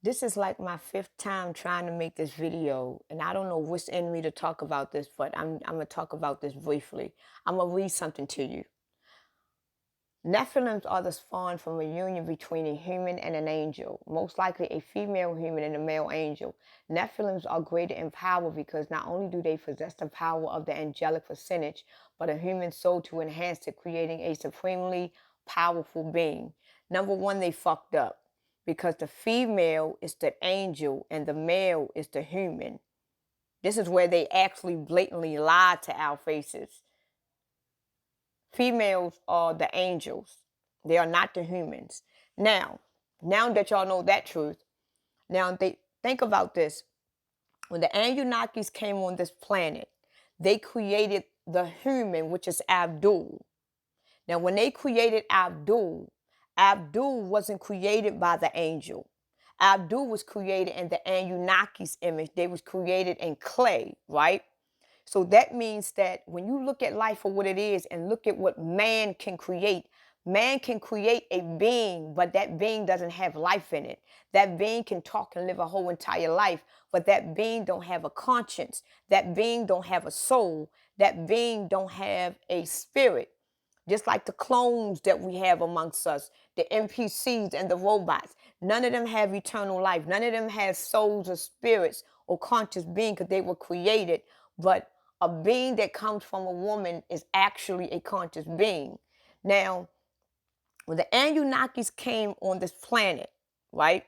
This is like my fifth time trying to make this video, and I don't know what's in me to talk about this, but I'm gonna talk about this briefly. I'm gonna read something to you. Nephilims are the spawn from a union between a human and an angel, most likely a female human and a male angel. Nephilims are greater in power because not only do they possess the power of the angelic percentage, but a human soul to enhance it, creating a supremely powerful being. Number one, they fucked up because the female is the angel and the male is the human. This is where they actually blatantly lied to our faces. Females are the angels. They are not the humans. Now that y'all know that truth, now they think about this. When the Anunnakis came on this planet, they created the human, which is Abdul. Now, when they created Abdul, Abdul wasn't created by the angel. Abdul was created in the Anunnakis image. They was created in clay, right? So that means that when you look at life for what it is and look at what man can create a being, but that being doesn't have life in it. That being can talk and live a whole entire life, but that being don't have a conscience. That being don't have a soul. That being don't have a spirit. Just like the clones that we have amongst us, the NPCs and the robots. None of them have eternal life. None of them have souls or spirits or conscious being because they were created. But a being that comes from a woman is actually a conscious being. Now, when the Anunnakis came on this planet, right,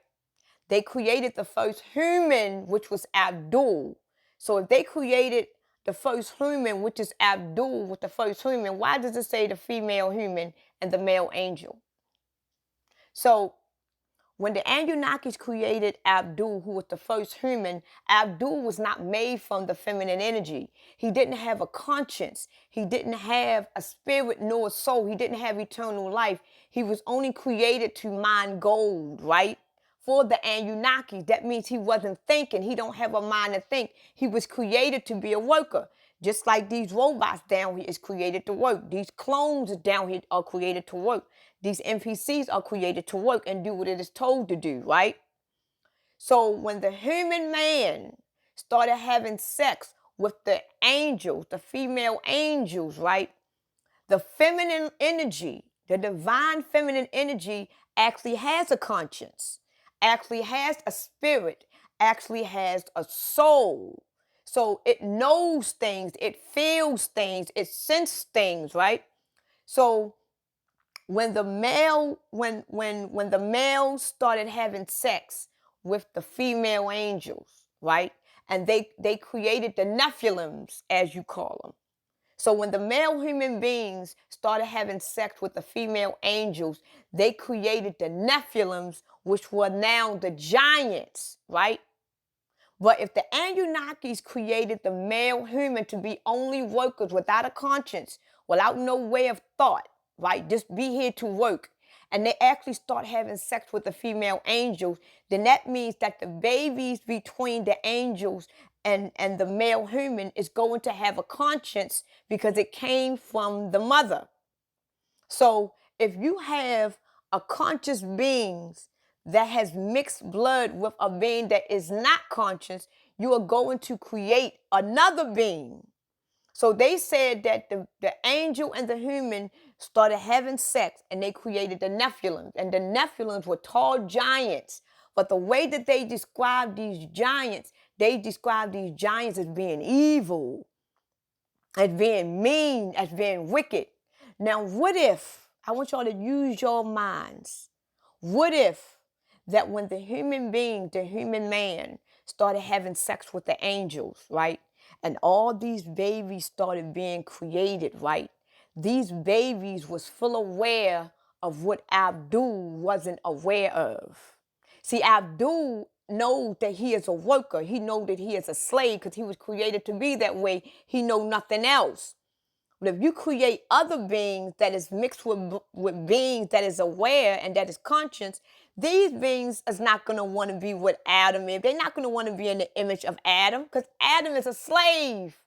they created the first human, which was Abdul. So if they created the first human, which is Abdul, with the first human, why does it say the female human and the male angel? So when the Anunnakis created Abdul, who was the first human, Abdul was not made from the feminine energy. He didn't have a conscience. He didn't have a spirit nor a soul. He didn't have eternal life. He was only created to mine gold, right? For the Anunnakis, that means he wasn't thinking. He don't have a mind to think. He was created to be a worker. Just like these robots down here is created to work. These clones down here are created to work. These NPCs are created to work and do what it is told to do, right? So when the human man started having sex with the angels, the female angels, right? The feminine energy, the divine feminine energy actually has a conscience, actually has a spirit, actually has a soul. So it knows things, it feels things, it senses things, right? So when the male started having sex with the female angels, right? And they created the Nephilims, as you call them. So when the male human beings started having sex with the female angels, they created the Nephilims, which were now the giants, right? But if the Anunnakis created the male human to be only workers without a conscience, without no way of thought, right? Just be here to work. And they actually start having sex with the female angels, then that means that the babies between the angels and the male human is going to have a conscience because it came from the mother. So if you have a conscious being that has mixed blood with a being that is not conscious, you are going to create another being. So they said that the angel and the human started having sex and they created the Nephilims. And the Nephilims were tall giants. But the way that they described these giants, they described these giants as being evil, as being mean, as being wicked. Now, what if, I want y'all to use your minds, what if that when the human being, the human man, started having sex with the angels, right? And all these babies started being created, right? These babies was full aware of what Abdul wasn't aware of. See, Abdul knows that he is a worker. He knows that he is a slave because he was created to be that way. He know nothing else. But if you create other beings that is mixed with beings that is aware and that is conscious, these beings is not going to want to be what Adam is. They're not going to want to be in the image of Adam because Adam is a slave.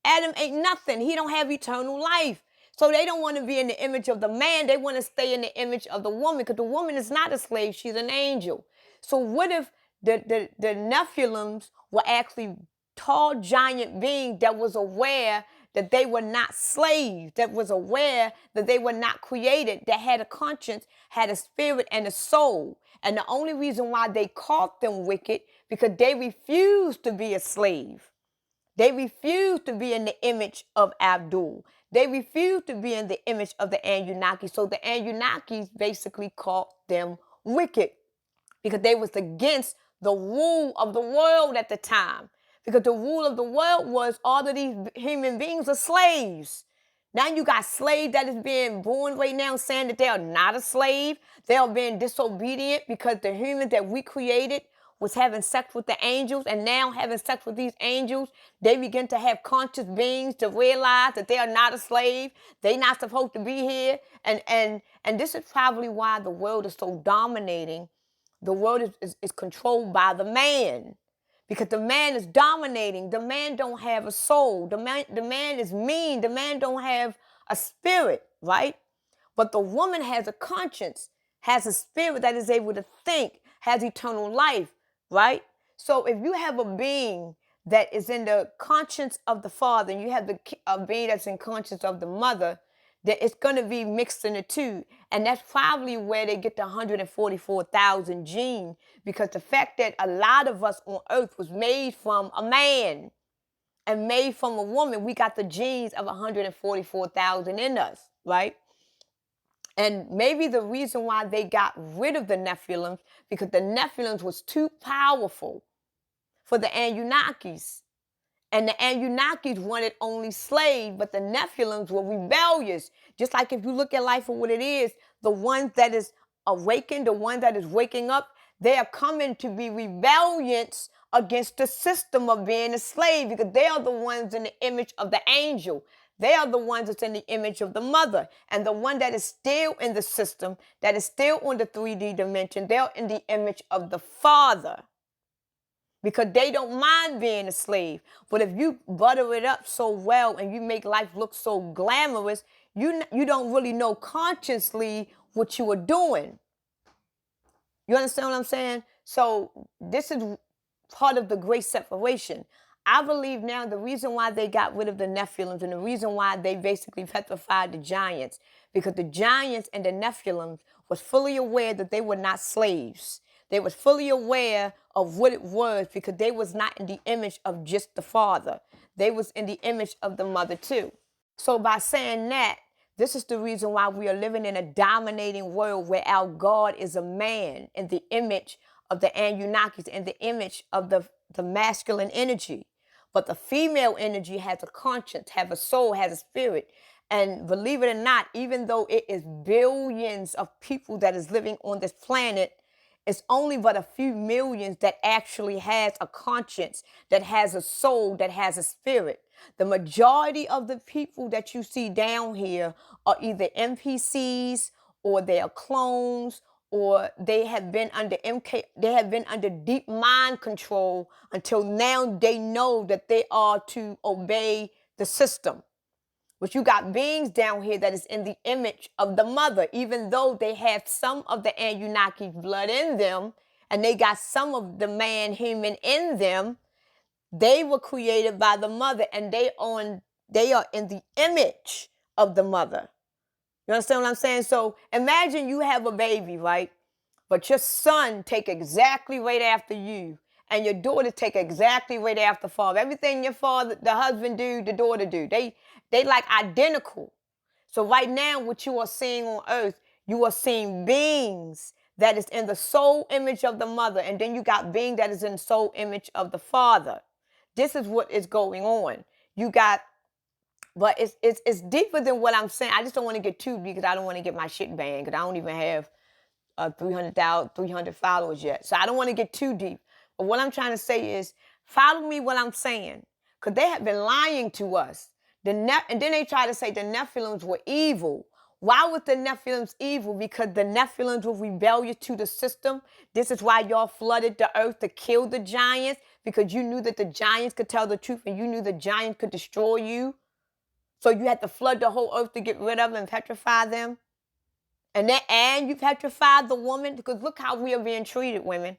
Adam ain't nothing. He don't have eternal life. So they don't want to be in the image of the man. They want to stay in the image of the woman because the woman is not a slave. She's an angel. So what if the Nephilims were actually tall giant beings that was aware that they were not slaves, that was aware that they were not created, that had a conscience, had a spirit and a soul. And the only reason why they called them wicked, because they refused to be a slave. They refused to be in the image of Abdul. They refused to be in the image of the Anunnaki. So the Anunnakis basically called them wicked because they was against the rule of the world at the time. Because the rule of the world was all of these human beings are slaves. Now you got slaves that is being born right now saying that they are not a slave. They are being disobedient because the humans that we created was having sex with the angels, and now having sex with these angels, they begin to have conscious beings to realize that they are not a slave. They're not supposed to be here. And this is probably why the world is so dominating. The world is controlled by the man. Because the man is dominating. The man don't have a soul. The man is mean. The man don't have a spirit, right? But the woman has a conscience, has a spirit that is able to think, has eternal life, right? So if you have a being that is in the conscience of the father, and you have a being that's in conscience of the mother, then it's going to be mixed in the two. And that's probably where they get the 144,000 gene, because the fact that a lot of us on earth was made from a man and made from a woman, we got the genes of 144,000 in us, right? And maybe the reason why they got rid of the Nephilims, because the Nephilims was too powerful for the Anunnakis. And the Anunnakis wanted only slaves, but the Nephilims were rebellious. Just like if you look at life for what it is, the ones that is awakened, the ones that is waking up, they are coming to be rebellious against the system of being a slave, because they are the ones in the image of the angel. They are the ones that's in the image of the mother. And the one that is still in the system, that is still on the 3D dimension, they're in the image of the father, because they don't mind being a slave. But if you butter it up so well and you make life look so glamorous, you don't really know consciously what you are doing. You understand what I'm saying? So this is part of the great separation. I believe now the reason why they got rid of the Nephilims, and the reason why they basically petrified the giants, because the giants and the Nephilims was fully aware that they were not slaves. They was fully aware of what it was, because they was not in the image of just the father. They was in the image of the mother too. So by saying that, this is the reason why we are living in a dominating world where our God is a man in the image of the Anunnakis, in the image of the masculine energy. But the female energy has a conscience, has a soul, has a spirit. And believe it or not, even though it is billions of people that is living on this planet, it's only but a few millions that actually has a conscience, that has a soul, that has a spirit. The majority of the people that you see down here are either NPCs, or they are clones, or they have been under they have been under deep mind control until now they know that they are to obey the system. But you got beings down here that is in the image of the mother, even though they have some of the Anunnaki blood in them, and they got some of the man human in them. They were created by the mother, and they are in the image of the mother. You understand what I'm saying? So imagine you have a baby, right? But your son take exactly right after you, and your daughter take exactly right after father. Everything your father, the husband do, the daughter do. They like identical. So right now, what you are seeing on earth, you are seeing beings that is in the soul image of the mother, and then you got being that is in the soul image of the father. This is what is going on. You got, but it's deeper than what I'm saying. I just don't want to get too deep, because I don't want to get my shit banned, because I don't even have 300 followers yet. So I don't want to get too deep. But what I'm trying to say is, follow me what I'm saying, because they have been lying to us. And then they try to say the Nephilims were evil. Why was the Nephilims evil? Because the Nephilims were rebellious to the system. This is why y'all flooded the earth to kill the giants, because you knew that the giants could tell the truth, and you knew the giants could destroy you. So you had to flood the whole earth to get rid of them and petrify them. And you petrified the woman, because look how we are being treated, women.